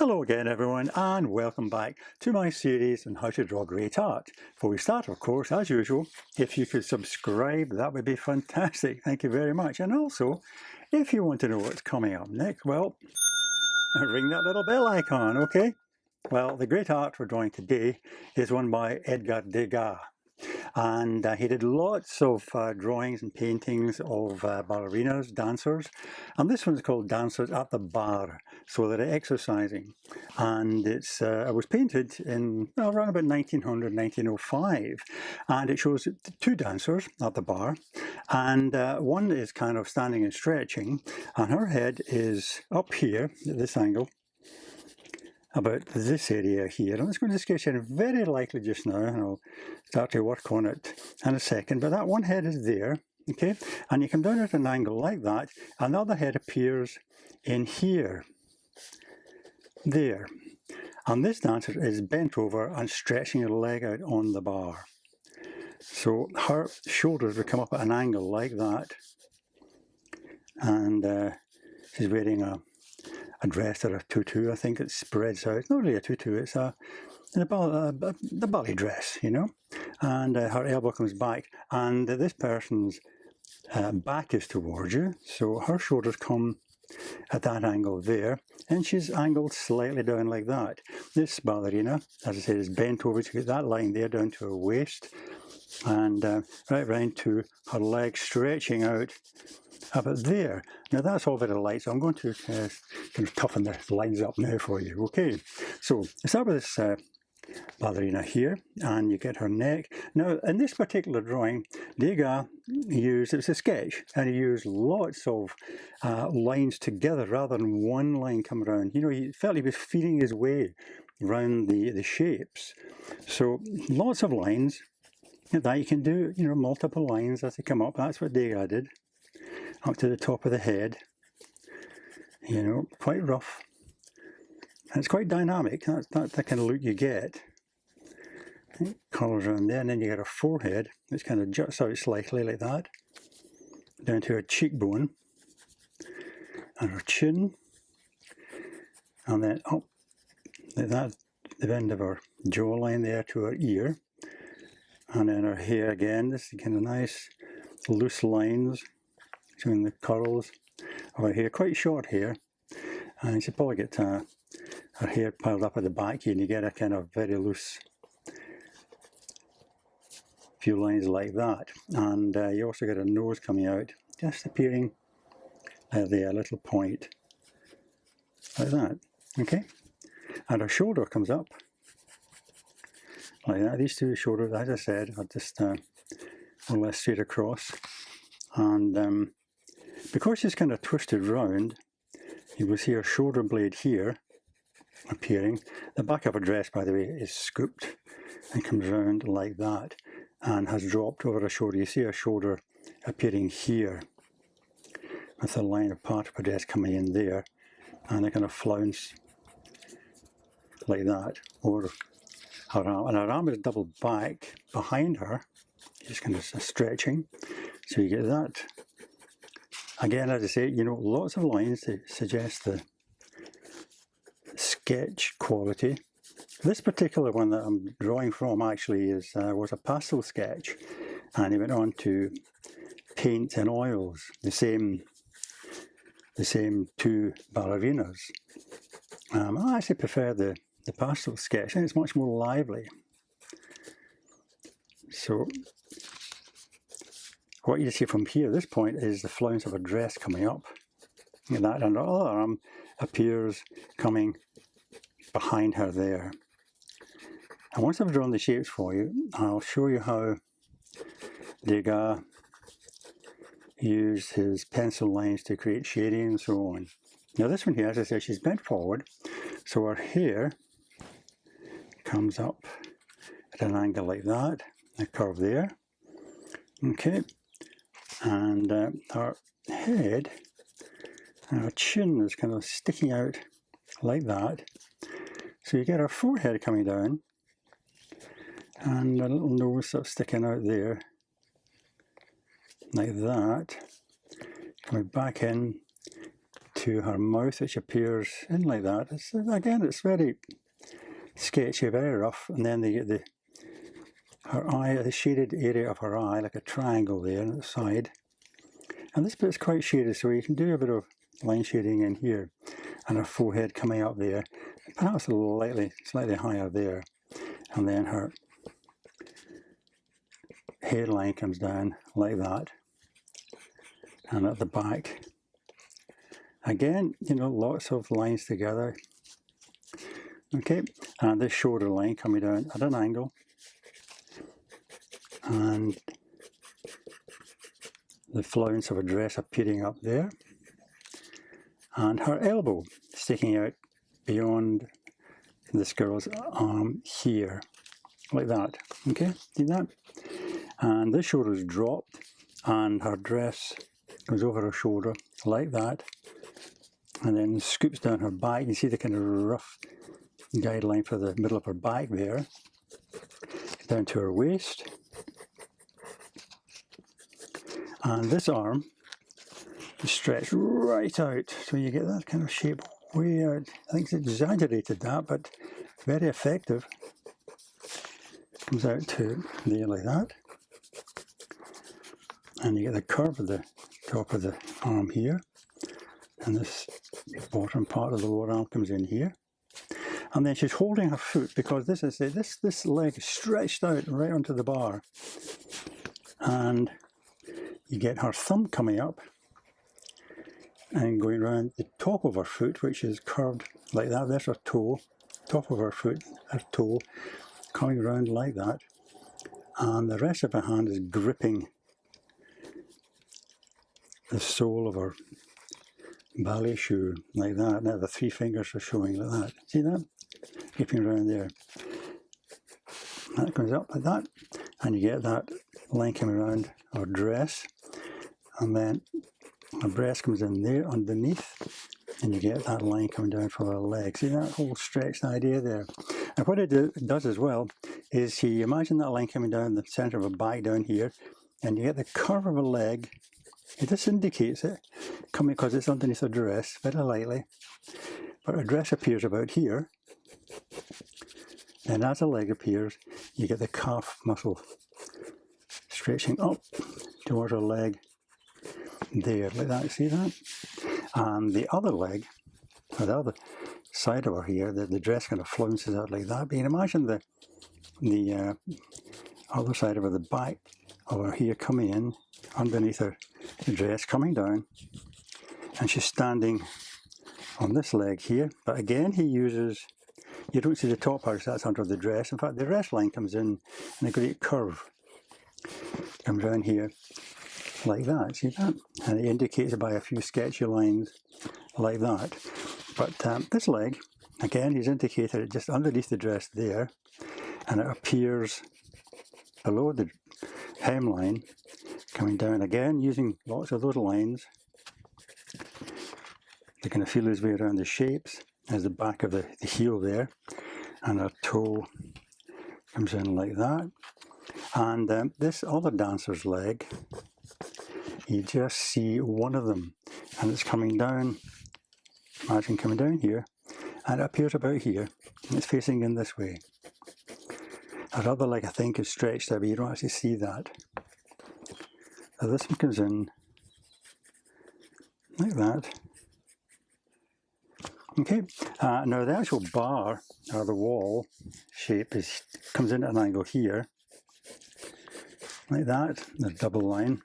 Hello again everyone and welcome back to my series on how to draw great art. Before we start, of course, as usual, if you could subscribe, that would be fantastic. Thank you very much. And also, if you want to know what's coming up next, well, ring that little bell icon, okay? Well, the great art we're drawing today is one by Degas. And he did lots of drawings and paintings of ballerinas, dancers, and this one's called Dancers at the Barre, so they're exercising. And it was painted in around about 1900, 1905, and it shows two dancers at the bar, and one is kind of standing and stretching, and her head is up here at this angle, about this area here. I'm just going to sketch it very lightly just now, and I'll start to work on it in a second. But that one head is there, okay? And you come down at an angle like that, and the other head appears in here, there. And this dancer is bent over and stretching her leg out on the bar. So her shoulders would come up at an angle like that, and she's wearing a dress or a tutu. I think it spreads out. It's not really a tutu, it's the ballet dress, you know. And her elbow comes back, and this person's back is towards you, so her shoulders come at that angle there, and she's angled slightly down like that. This ballerina, as I said, is bent over to get that line there down to her waist, and right round to her leg stretching out about there. Now that's all very light, so I'm going to kind of toughen the lines up now for you. Okay, so let's start with this ballerina here, and you get her neck. Now in this particular drawing, Degas used, it was a sketch, and he used lots of lines together rather than one line come around. You know, he felt he was feeling his way around the shapes. So lots of lines that you can do, you know, multiple lines as they come up. That's what Degas did. Up to the top of the head, you know, quite rough. And it's quite dynamic. That's the kind of look you get. Colours around there, and then you get her forehead, which kind of juts out slightly like that, down to her cheekbone, and her chin, and then up like that, the end of her jawline there to her ear, and then her hair again. This is kind of nice, loose lines between the curls of her hair, quite short hair, and you should probably get her hair piled up at the back here, and you get a kind of very loose few lines like that. And you also get a nose coming out, just appearing there, a little point like that, okay? And her shoulder comes up like that. These two shoulders, as I said, are just more or less straight across, and because she's kind of twisted round, you will see her shoulder blade here appearing. The back of her dress, by the way, is scooped and comes round like that and has dropped over her shoulder. You see her shoulder appearing here with a line of part of her dress coming in there, and they kind of flounce like that over her arm. And her arm is doubled back behind her, just kind of stretching. So you get that. Again, as I say, you know, lots of lines to suggest the sketch quality. This particular one that I'm drawing from actually was a pastel sketch, and he went on to paint in oils the same two ballerinas. I actually prefer the pastel sketch, and it's much more lively. So what you see from here, this point, is the flounce of a dress coming up. And that, and her other arm appears coming behind her there. And once I've drawn the shapes for you, I'll show you how Degas used his pencil lines to create shading and so on. Now this one here, as I said, she's bent forward, so her hair comes up at an angle like that, a curve there. Okay. And her head and her chin is kind of sticking out like that. So you get her forehead coming down, and a little nose sort of sticking out there, like that, coming back in to her mouth, which appears in like that. Again, it's very sketchy, very rough, and then they get her eye, the shaded area of her eye, like a triangle there on the side. And this bit's quite shaded, so you can do a bit of line shading in here, and her forehead coming up there, perhaps slightly higher there, and then her hairline comes down like that, and at the back, again, you know, lots of lines together. Okay, and this shoulder line coming down at an angle, and the flounce of a dress appearing up there, and her elbow sticking out beyond this girl's arm here, like that. Okay, see that? And this shoulder is dropped, and her dress goes over her shoulder like that, and then scoops down her back. You see the kind of rough guideline for the middle of her back there, down to her waist. And this arm is stretched right out, so you get that kind of shape way out. I think it's exaggerated that, but very effective. Comes out to there like that. And you get the curve of the top of the arm here. And this bottom part of the lower arm comes in here. And then she's holding her foot, because this leg is stretched out right onto the bar. And you get her thumb coming up and going around the top of her foot, which is curved like that. There's her toe, top of her foot, her toe, coming around like that. And the rest of her hand is gripping the sole of her ballet shoe, like that. Now the three fingers are showing like that. See that? Gripping around there. That comes up like that. And you get that line coming around her dress. And then her breast comes in there underneath, and you get that line coming down from her leg. See that whole stretched idea there? And what it does as well is, you imagine that line coming down the centre of her back down here, and you get the curve of her leg. It just indicates it coming, because it's underneath her dress, very lightly. But her dress appears about here, and as the leg appears, you get the calf muscle stretching up towards her leg. There, like that, see that? And the other leg, or the other side of her here, the dress kind of flounces out like that. But you can imagine the other side of her, the back of her here coming in, underneath her, the dress coming down, and she's standing on this leg here. But again, he uses, you don't see the top part, that's under the dress. In fact, the rest line comes in a great curve, comes down here, like that, see that? And it indicates it by a few sketchy lines like that. But this leg, again, he's indicated it just underneath the dress there, and it appears below the hemline, coming down again, using lots of those lines to kind of feel his way around the shapes. There's the back of the heel there, and her toe comes in like that. And this other dancer's leg, you just see one of them, and it's coming down, imagine coming down here, and it appears about here, and it's facing in this way. Her other leg, I think, is stretched out, but you don't actually see that. So this one comes in like that. Okay, now the actual bar, or the wall shape, comes in at an angle here, like that, the double line.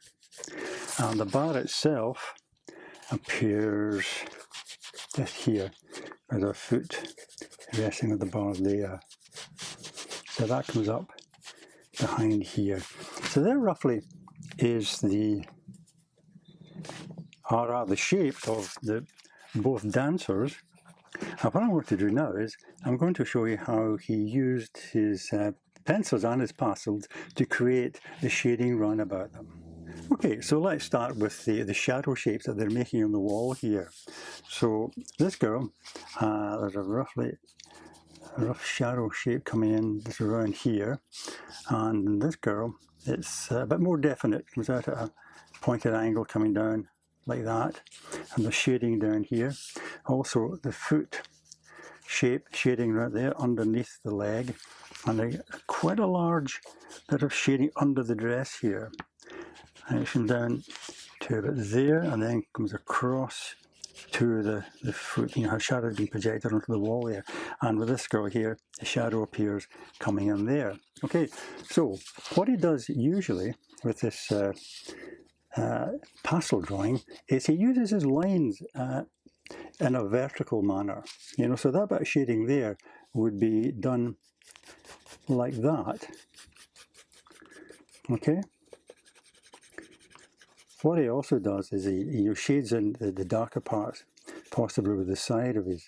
And the bar itself appears just here, with her foot resting on the bar there. So that comes up behind here. So there roughly is the shape of both dancers. And what I'm going to do now is I'm going to show you how he used his pencils and his pastels to create the shading round about them. Okay, so let's start with the shadow shapes that they're making on the wall here. So this girl, there's a rough shadow shape coming in just around here, and this girl, it's a bit more definite, comes out at a pointed angle coming down like that, and the shading down here. Also the foot shape shading right there underneath the leg, and quite a large bit of shading under the dress here. Action down to about there, and then comes across to the foot. You know, her shadow being projected onto the wall there. And with this girl here, the shadow appears coming in there. Okay, so what he does usually with this pastel drawing is he uses his lines in a vertical manner. You know, so that bit of shading there would be done like that. Okay. What he also does is he shades in the darker parts, possibly with the side of his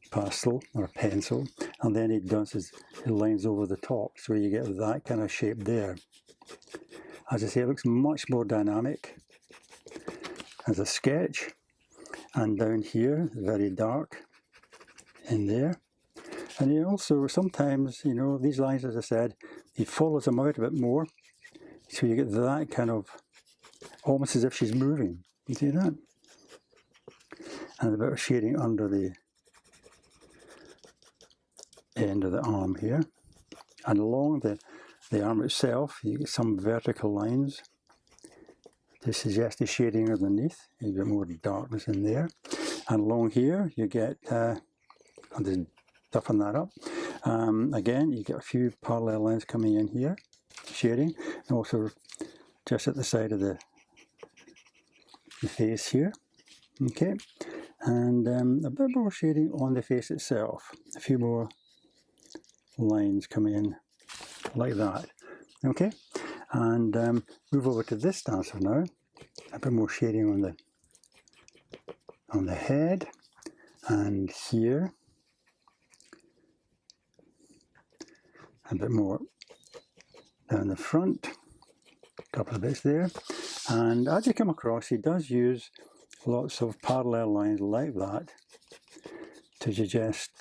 pastel or pencil, and then he does his lines over the top, so you get that kind of shape there. As I say, it looks much more dynamic as a sketch. And down here, very dark in there. And he also sometimes, you know, these lines, as I said, he follows them out a bit more, so you get that kind of, almost as if she's moving. You see that? And a bit of shading under the end of the arm here. And along the arm itself, you get some vertical lines to suggest the shading underneath. A bit more darkness in there. And along here, you get, I'll just toughen that up. Again, you get a few parallel lines coming in here, shading. And also just at the side of the face here. Okay. And a bit more shading on the face itself. A few more lines coming in like that. Okay. And move over to this dancer now. A bit more shading on the head and here. A bit more down the front. A couple of bits there. And as you come across, he does use lots of parallel lines like that to suggest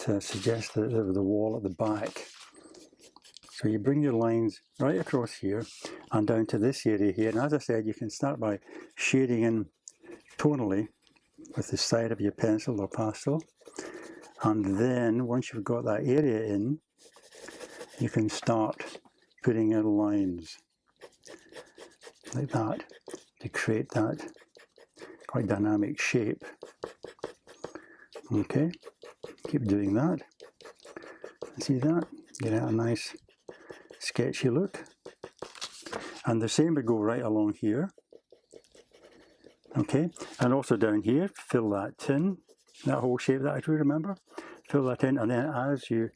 the wall at the back. So you bring your lines right across here and down to this area here. And as I said, you can start by shading in tonally with the side of your pencil or pastel. And then once you've got that area in, you can start putting in lines like that to create that quite dynamic shape. Okay, keep doing that. See that? Get out a nice sketchy look. And the same would go right along here. Okay, and also down here, fill that in, that whole shape that I do remember. Fill that in, and then as you,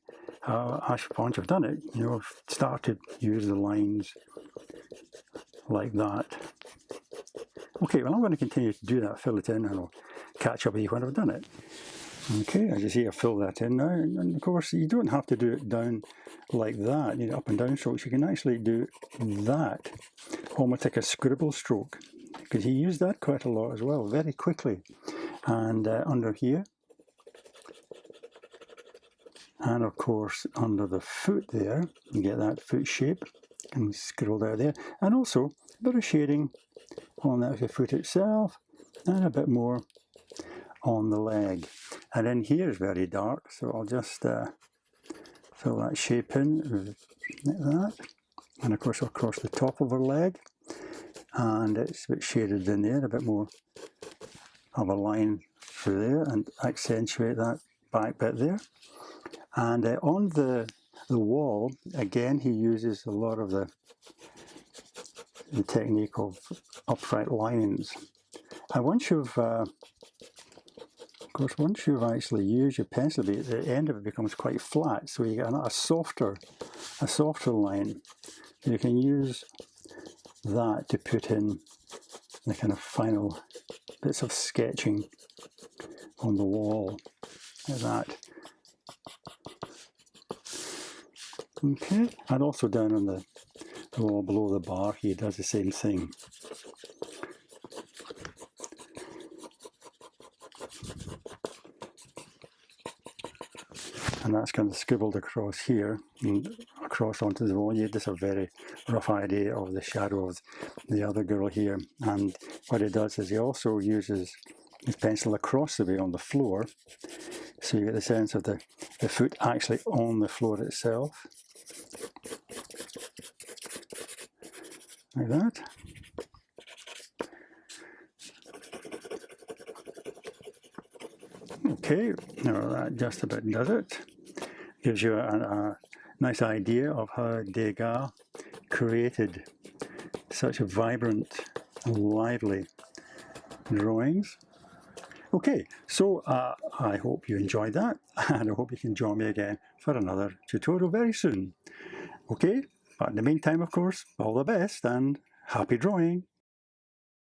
once you've done it, you know, start to use the lines like that. Okay, well I'm going to continue to do that, fill it in, and I'll catch up with you when I've done it. Okay, as you see, I fill that in now, and of course you don't have to do it down like that, you know, up and down strokes. You can actually do that, almost like a scribble stroke, because he used that quite a lot as well, very quickly. And under here, and of course under the foot there, you get that foot shape, and scroll down there, and also a bit of shading on that foot itself, and a bit more on the leg. And in here is very dark, so I'll just fill that shape in like that. And of course across the top of her leg, and it's a bit shaded in there, a bit more of a line through there, and accentuate that back bit there. And on the wall, again, he uses a lot of the technique of upright lines. And once you've actually used your pencil, the end of it becomes quite flat, so you get a softer line. You can use that to put in the kind of final bits of sketching on the wall, like that. Okay, and also down on the wall below the bar, he does the same thing. and that's kind of scribbled across here and across onto the wall. You get just a very rough idea of the shadow of the other girl here. And what he does is he also uses his pencil across the way on the floor, so you get the sense of the foot actually on the floor itself, like that. Okay, now that just about does it. Gives you a nice idea of how Degas created such vibrant, lively drawings. Okay, so I hope you enjoyed that, and I hope you can join me again for another tutorial very soon. Okay, but in the meantime, of course, all the best and happy drawing!